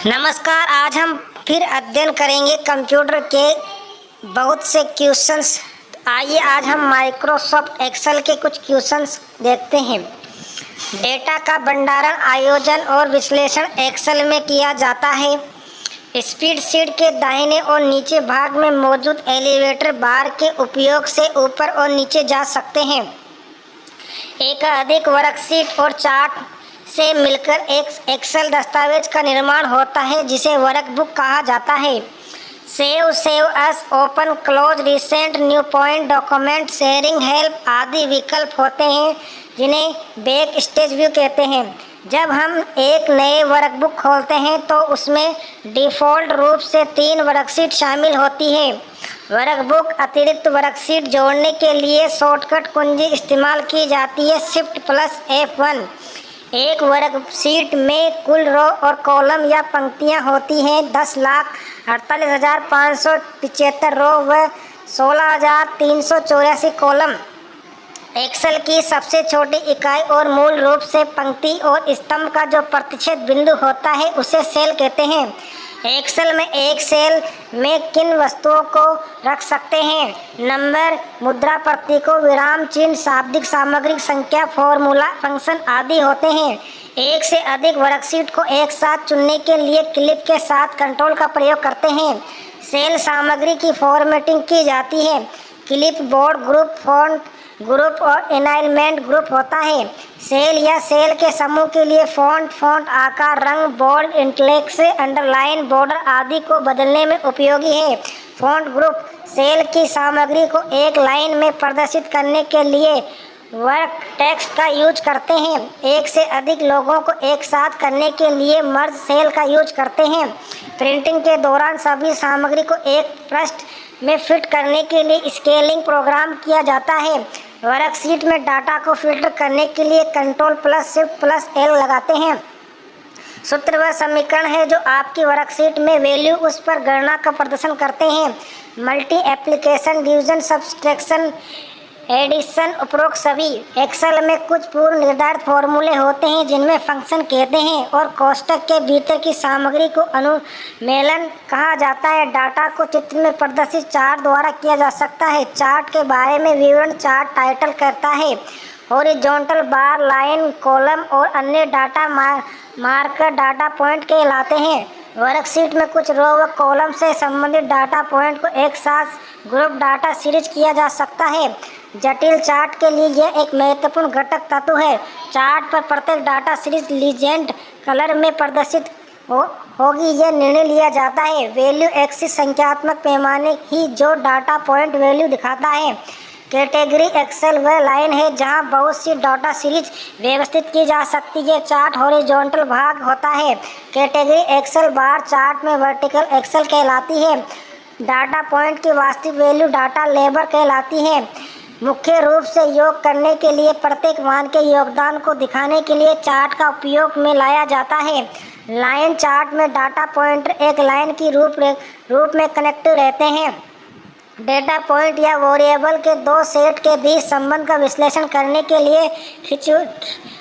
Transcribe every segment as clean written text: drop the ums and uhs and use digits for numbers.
नमस्कार। आज हम फिर अध्ययन करेंगे कंप्यूटर के बहुत से क्वेश्चंस। आइए आज हम माइक्रोसॉफ्ट एक्सेल के कुछ क्वेश्चंस देखते हैं। डेटा का भंडारण, आयोजन और विश्लेषण एक्सेल में किया जाता है। स्प्रेडशीट के दाहिने और नीचे भाग में मौजूद एलिवेटर बार के उपयोग से ऊपर और नीचे जा सकते हैं। एक अधिक वर्कशीट और चार्ट से मिलकर एक एक्सेल दस्तावेज का निर्माण होता है जिसे वर्कबुक कहा जाता है। Save S, open, close, recent, new point, document, sharing, help आदि विकल्प होते हैं जिन्हें बैक स्टेज व्यू कहते हैं। जब हम एक नए वर्कबुक खोलते हैं तो उसमें डिफ़ॉल्ट रूप से 3 वर्कशीट शामिल होती है। वर्कबुक अतिरिक्त वर्कशीट जोड़ने के लिए शॉर्टकट कुंजी इस्तेमाल की जाती है Shift+F1। एक वर्कशीट में कुल रो और कॉलम या पंक्तियां होती हैं 10,48,575 रो व 16,384 कॉलम। एक्सेल की सबसे छोटी इकाई और मूल रूप से पंक्ति और स्तंभ का जो प्रतिच्छेद बिंदु होता है उसे सेल कहते हैं। एक्सेल में एक सेल में किन वस्तुओं को रख सकते हैं? नंबर, मुद्रा प्रतीकों, विराम चिन्ह, शाब्दिक सामग्री, संख्या, फॉर्मूला, फंक्शन आदि होते हैं। एक से अधिक वर्कशीट को एक साथ चुनने के लिए क्लिप के साथ कंट्रोल का प्रयोग करते हैं। सेल सामग्री की फॉर्मेटिंग की जाती है। Clip board group, font group और अलाइनमेंट ग्रुप होता है। सेल या सेल के समूह के लिए फॉन्ट आकार, रंग, बोल्ड, इटैलिक, अंडरलाइन, बॉर्डर आदि को बदलने में उपयोगी है। फॉन्ट ग्रुप सेल की सामग्री को एक लाइन में प्रदर्शित करने के लिए वर्क टेक्स्ट का यूज करते हैं। एक से अधिक लोगों को एक साथ करने के लिए मर्ज सेल का यूज करते हैं। प्रिंटिंग के दौरान सभी सामग्री को एक पृष्ठ में फिट करने के लिए स्केलिंग प्रोग्राम किया जाता है। वर्कशीट में डाटा को फिल्टर करने के लिए Ctrl+Shift+L लगाते हैं। सूत्र वह समीकरण है जो आपकी वर्कशीट में वैल्यू उस पर गणना का प्रदर्शन करते हैं। Multiplication, division, subtraction, addition, उपरोक्त सभी। एक्सेल में कुछ पूर्व निर्धारित फॉर्मूले होते हैं जिनमें फंक्शन कहते हैं और कोष्ठक के भीतर की सामग्री को अनुमेलन कहा जाता है। डाटा को चित्र में प्रदर्शित चार्ट द्वारा किया जा सकता है। चार्ट के बारे में विवरण चार्ट टाइटल करता है। हॉरिजॉन्टल बार, लाइन, कॉलम और अन्य डाटा मार्कर डाटा पॉइंट कहलाते हैं। वर्कशीट में कुछ रो व कॉलम से संबंधित डाटा पॉइंट को एक साथ ग्रुप डाटा सीरीज किया जा सकता है। जटिल चार्ट के लिए यह एक महत्वपूर्ण घटक तत्व है। चार्ट पर प्रत्येक डाटा सीरीज लीजेंड कलर में प्रदर्शित होगी यह निर्णय लिया जाता है। वैल्यू एक्सिस संख्यात्मक पैमाने ही जो डाटा पॉइंट वैल्यू दिखाता है। कैटेगरी एक्सेल वह लाइन है जहां बहुत सी डाटा सीरीज व्यवस्थित की जा सकती है। चार्ट हॉरिजॉन्टल भाग होता है। कैटेगरी एक्सेल बार चार्ट में वर्टिकल एक्सेल कहलाती है। डाटा पॉइंट की वास्तविक वैल्यू डाटा लेबल कहलाती है। मुख्य रूप से योग करने के लिए प्रत्येक मान के योगदान को दिखाने के लिए चार्ट का उपयोग में लाया जाता है। लाइन चार्ट में डाटा पॉइंट एक लाइन की रूप में कनेक्टिव रहते हैं। डेटा पॉइंट या वेरिएबल के 2 सेट के बीच संबंध का विश्लेषण करने के लिए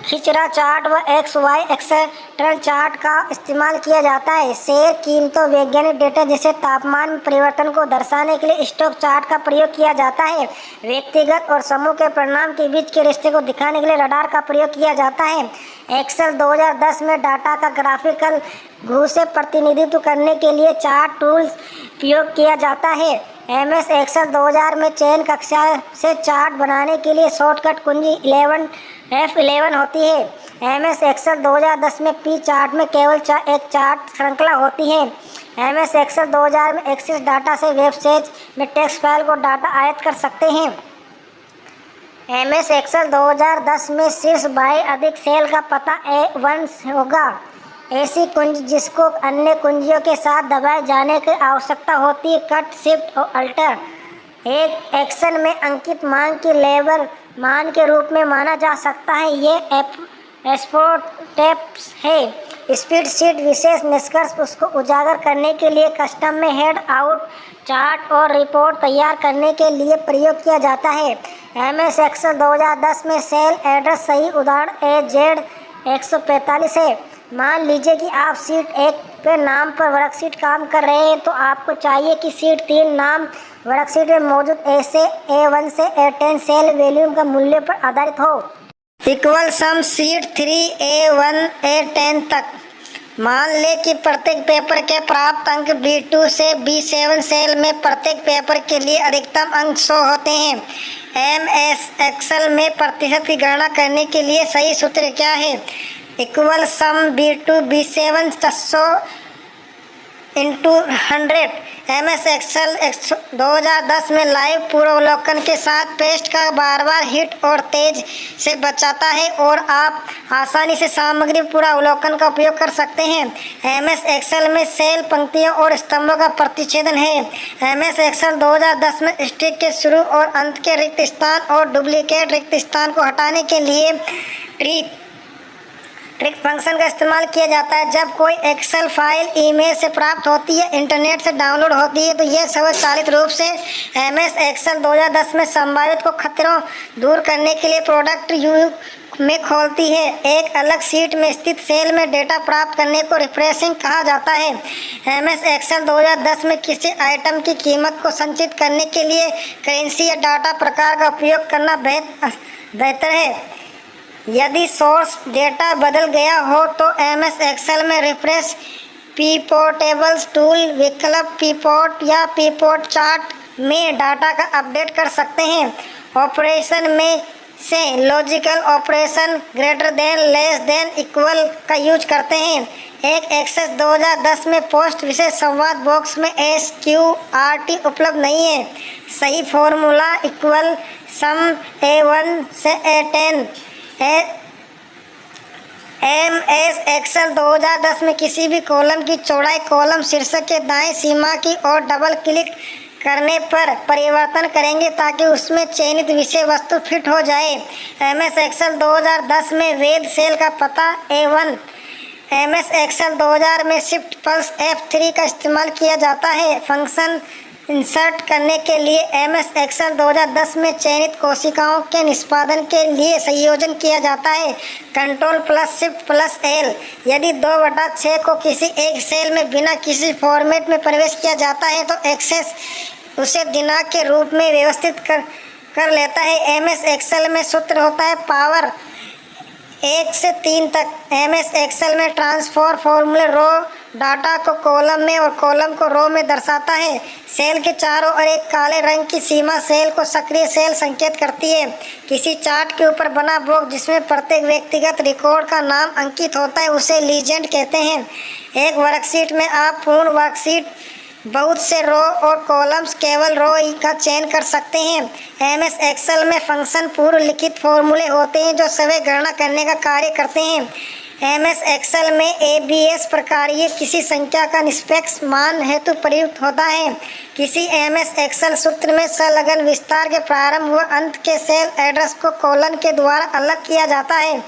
खिचरा चार्ट व XY एक्सेट्रल चार्ट का इस्तेमाल किया जाता है। शेयर कीमतों, वैज्ञानिक डेटा जैसे तापमान में परिवर्तन को दर्शाने के लिए स्टॉक चार्ट का प्रयोग किया जाता है। व्यक्तिगत और समूह के परिणाम के बीच के रिश्ते को दिखाने के लिए रडार का प्रयोग किया जाता है। एक्सेल 2010 में डाटा का ग्राफिकल व्यू से प्रतिनिधित्व करने के लिए चार्ट टूल्स उपयोग किया जाता है। MS एक्सेल 2000 में चयन कक्षा से चार्ट बनाने के लिए शॉर्टकट कुंजी F11 होती है। MS एक्सेल 2010 में P चार्ट में केवल एक चार्ट श्रृंखला होती है। MS एक्सेल 2000 में एक्सेस डाटा से वेबसाइट में टेक्स्ट फाइल को डाटा आयत कर सकते हैं। MS एक्सेल 2010 में शीर्ष बाएं अधिक सेल का पता A1 होगा। ऐसी कुंजी जिसको अन्य कुंजियों के साथ दबाए जाने की आवश्यकता होती है कट, शिफ्ट और अल्टर। एक एक्सेल में अंकित मान की लेबल मान के रूप में माना जा सकता है। ये एक्सपोर्टेबल है। स्प्रेडशीट विशेष निष्कर्ष उसको उजागर करने के लिए कस्टम में हेड आउट चार्ट और रिपोर्ट तैयार करने के लिए प्रयोग किया जाता है। MS एक्सेल 2010 में सेल एड्रेस सही उदाहरण AZ145 है। मान लीजिए कि आप शीट 1 के नाम पर वर्कशीट काम कर रहे हैं, तो आपको चाहिए कि शीट 3 नाम वर्कशीट में मौजूद A1 से A10 सेल वॉल्यूम का मूल्य पर आधारित हो। इक्वल सम शीट 3 A1 A10 तक। मान लें कि प्रत्येक पेपर के प्राप्त अंक B2 से B7 सेल में प्रत्येक पेपर के लिए अधिकतम अंक 100 होते हैं। MS एक्सेल में प्रतिशत की गणना करने के लिए सही सूत्र क्या है? Equal sum B2 B7 100 into 100। MS Excel 2010 में लाइव पूर्वावलोकन के साथ पेस्ट का बार बार हिट और तेज से बचाता है और आप आसानी से सामग्री पूर्वावलोकन का उपयोग कर सकते हैं। MS एक्सेल में सेल, पंक्तियों और स्तंभों का प्रतिच्छेदन है। MS एक्सेल 2010 में स्ट्रिंग के शुरू और अंत के रिक्त स्थान और डुप्लीकेट रिक्त स्थान को हटाने के लिए ट्रिक फंक्शन का इस्तेमाल किया जाता है। जब कोई एक्सेल फाइल ईमेल से प्राप्त होती है, इंटरनेट से डाउनलोड होती है, तो यह स्वचालित रूप से MS एक्सेल 2010 में संभावित को खतरों दूर करने के लिए प्रोडक्ट व्यू में खोलती है। एक अलग शीट में स्थित सेल में डेटा प्राप्त करने को रिफ्रेशिंग कहा जाता है। MS एक्सेल 2010 में किसी आइटम की कीमत को संचित करने के लिए करेंसी या डाटा प्रकार का उपयोग करना बेहतर है। यदि सोर्स डेटा बदल गया हो तो MS एक्सेल में रिफ्रेश पिवोटेबल्स टूल विकल्प पिवोट या पिवोट चार्ट में डाटा का अपडेट कर सकते हैं। ऑपरेशन में से logical operation greater than, less than, equal का यूज करते हैं। एक एक्सेस 2010 में पोस्ट विशेष संवाद बॉक्स में SQRT उपलब्ध नहीं है। सही फॉर्मूला इक्वल सम A1 से A10। MS एक्सेल 2010 में किसी भी कॉलम की चौड़ाई कॉलम शीर्षक के दाएं सीमा की ओर डबल क्लिक करने पर परिवर्तन करेंगे ताकि उसमें चयनित विषय वस्तु फिट हो जाए। MS एक्सेल 2010 में वैध सेल का पता A1। MS एक्सेल 2000 में शिफ्ट प्लस F3 का इस्तेमाल किया जाता है। फंक्शन इंसर्ट करने के लिए MS एक्सेल 2010 में चयनित कोशिकाओं के निष्पादन के लिए संयोजन किया जाता है। Control plus shift plus L। यदि 2/6 को किसी एक सेल में बिना किसी फॉर्मेट में प्रवेश किया जाता है तो एक्सेस उसे दिनांक के रूप में व्यवस्थित कर लेता है। MS एक्सेल में सूत्र होता है पावर 1 से 3 तक। MS एक्सेल में ट्रांसफर फॉर्मूले रो डाटा को कॉलम में और कॉलम को रो में दर्शाता है। सेल के चारों ओर एक काले रंग की सीमा सेल को सक्रिय सेल संकेत करती है। किसी चार्ट के ऊपर बना बॉक्स जिसमें प्रत्येक व्यक्तिगत रिकॉर्ड का नाम अंकित होता है उसे लीजेंड कहते हैं। एक वर्कशीट में आप पूर्ण वर्कशीट बहुत से रो और कॉलम्स केवल रो का चयन कर सकते हैं। MS एक्सेल में फंक्शन पूर्व लिखित फॉर्मूले होते हैं जो सभी गणना करने का कार्य करते हैं। MS एक्सेल में ABS प्रकार्य किसी संख्या का निष्पक्ष मान हेतु प्रयुक्त होता है। किसी MS एक्सेल सूत्र में संलग्न विस्तार के प्रारंभ व अंत के सेल एड्रेस को कोलन के द्वारा अलग किया जाता है।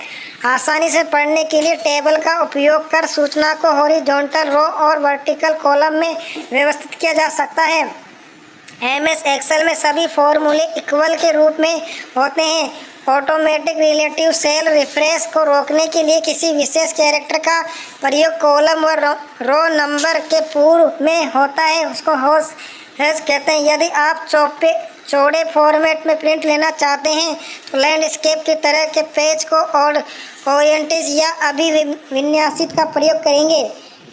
आसानी से पढ़ने के लिए टेबल का उपयोग कर सूचना को हॉरिजॉन्टल रो और वर्टिकल कॉलम में व्यवस्थित किया जा सकता है। MS एक्सेल में सभी फॉर्मूले इक्वल के रूप में होते हैं। ऑटोमेटिक रिलेटिव सेल रिफ्रेश को रोकने के लिए किसी विशेष कैरेक्टर का प्रयोग कॉलम और रो नंबर के पूर्व में होता है, उसको हैश कहते हैं। यदि आप चौड़े फॉर्मेट में प्रिंट लेना चाहते हैं तो लैंडस्केप की तरह के पेज को और ओरिएंटेज या अभिविन्यासित का प्रयोग करेंगे।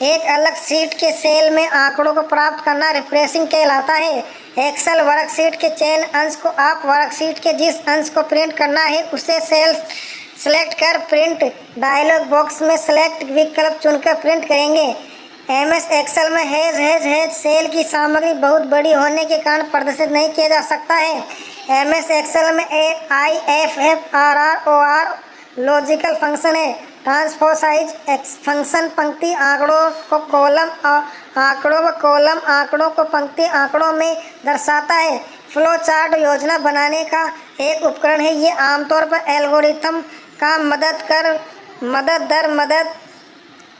एक अलग शीट के सेल में आंकड़ों को प्राप्त करना रिफ्रेशिंग कहलाता है। एक्सेल वर्कशीट के चयन अंश को आप वर्कशीट के जिस अंश को प्रिंट करना है उसे सेल सेलेक्ट कर प्रिंट डायलॉग बॉक्स में सेलेक्ट विकल्प चुनकर प्रिंट करेंगे। MS एक्सेल में हैज सेल की सामग्री बहुत बड़ी होने के कारण प्रदर्शित नहीं किया जा सकता है। MS एक्सेल में IFFRROR लॉजिकल फंक्शन है। ट्रांसपोसाइज फंक्शन पंक्ति आंकड़ों को कॉलम आंकड़ों व कॉलम आंकड़ों को पंक्ति आंकड़ों में दर्शाता है। फ्लो चार्ट योजना बनाने का एक उपकरण है। ये आमतौर पर एल्गोरिथम का मदद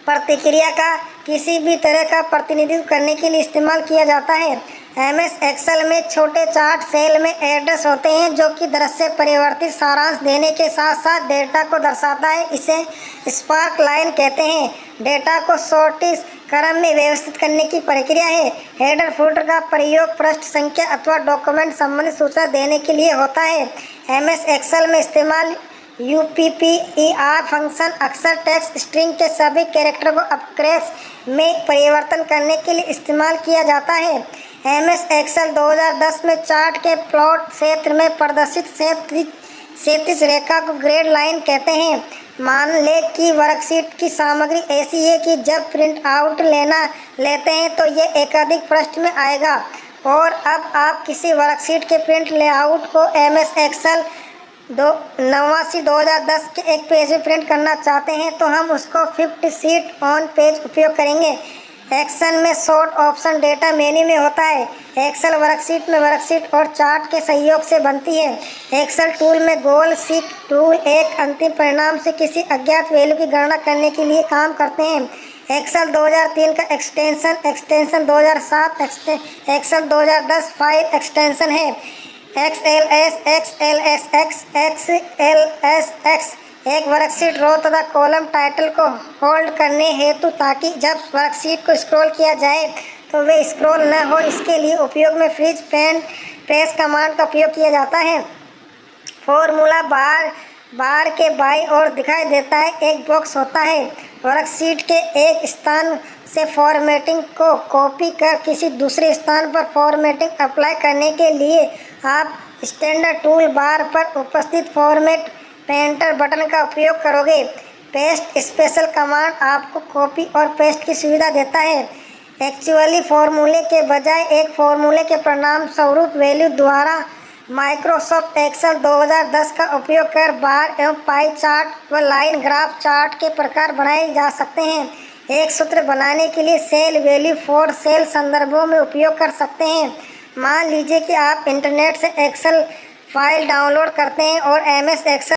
प्रतिक्रिया का किसी भी तरह का प्रतिनिधित्व करने के लिए इस्तेमाल किया जाता है। MS एक्सेल में छोटे चार्ट सेल में एड्रेस होते हैं जो कि दृश्य परिवर्तित सारांश देने के साथ साथ डेटा को दर्शाता है। इसे स्पार्क लाइन कहते हैं। डेटा को सॉर्टिंग क्रम में व्यवस्थित करने की प्रक्रिया है। हेडर फुटर का प्रयोग पृष्ठ संख्या अथवा डॉक्यूमेंट संबंधी सूचना देने के लिए होता है। MS एक्सेल में इस्तेमाल UPPER फंक्शन अक्सर टेक्स्ट स्ट्रिंग के सभी कैरेक्टर को अपकेस में परिवर्तन करने के लिए इस्तेमाल किया जाता है। MS एक्सेल 2010 में चार्ट के प्लॉट क्षेत्र में प्रदर्शित क्षैतिज रेखा को ग्रेड लाइन कहते हैं। मान लें कि वर्कशीट की सामग्री ऐसी है कि जब प्रिंट आउट लेते हैं तो ये एकाधिक पृष्ठ में आएगा। और अब आप किसी वर्कशीट के प्रिंट लेआउट को MS एक्सेल 89/2010 के एक पेज में प्रिंट करना चाहते हैं तो हम उसको 50 शीट ऑन पेज उपयोग करेंगे। एक्सेल में सॉर्ट ऑप्शन डेटा मेन्यू में होता है। एक्सेल वर्कशीट में वर्कशीट और चार्ट के सहयोग से बनती है। एक्सेल टूल में गोल सीक टूल एक अंतिम परिणाम से किसी अज्ञात वैल्यू की गणना करने के लिए काम करते हैं। एक्सेल 2003 का एक्सटेंशन 2007 एक्सेल 2010 फाइल एक्सटेंशन है। XLS, XLSX, XLSX एक वर्कशीट रो तथा कॉलम टाइटल को होल्ड करने हेतु ताकि जब वर्कशीट को स्क्रॉल किया जाए तो वे स्क्रॉल न हो, इसके लिए उपयोग में फ्रीज प्रेस कमांड का उपयोग किया जाता है। फॉर्मूला बार के बाईं ओर दिखाई देता है। एक बॉक्स होता है। वर्कशीट के एक स्थान से फॉर्मेटिंग को कॉपी कर किसी दूसरे स्थान पर फॉर्मेटिंग अप्लाई करने के लिए आप स्टैंडर्ड टूल बार पर उपस्थित फॉर्मेट पेंटर बटन का उपयोग करोगे। पेस्ट स्पेशल कमांड आपको कॉपी और पेस्ट की सुविधा देता है। एक्चुअली फॉर्मूले के बजाय एक फॉर्मूले के परिणाम स्वरूप वैल्यू द्वारा माइक्रोसॉफ्ट एक्सेल 2010 का उपयोग कर बार एवं पाई चार्ट व लाइन ग्राफ चार्ट के प्रकार बनाए जा सकते हैं। एक सूत्र बनाने के लिए सेल वैल्यू फॉर सेल संदर्भों में उपयोग कर सकते हैं। मान लीजिए कि आप इंटरनेट से एक्सेल फाइल डाउनलोड करते हैं और MS एक्सेल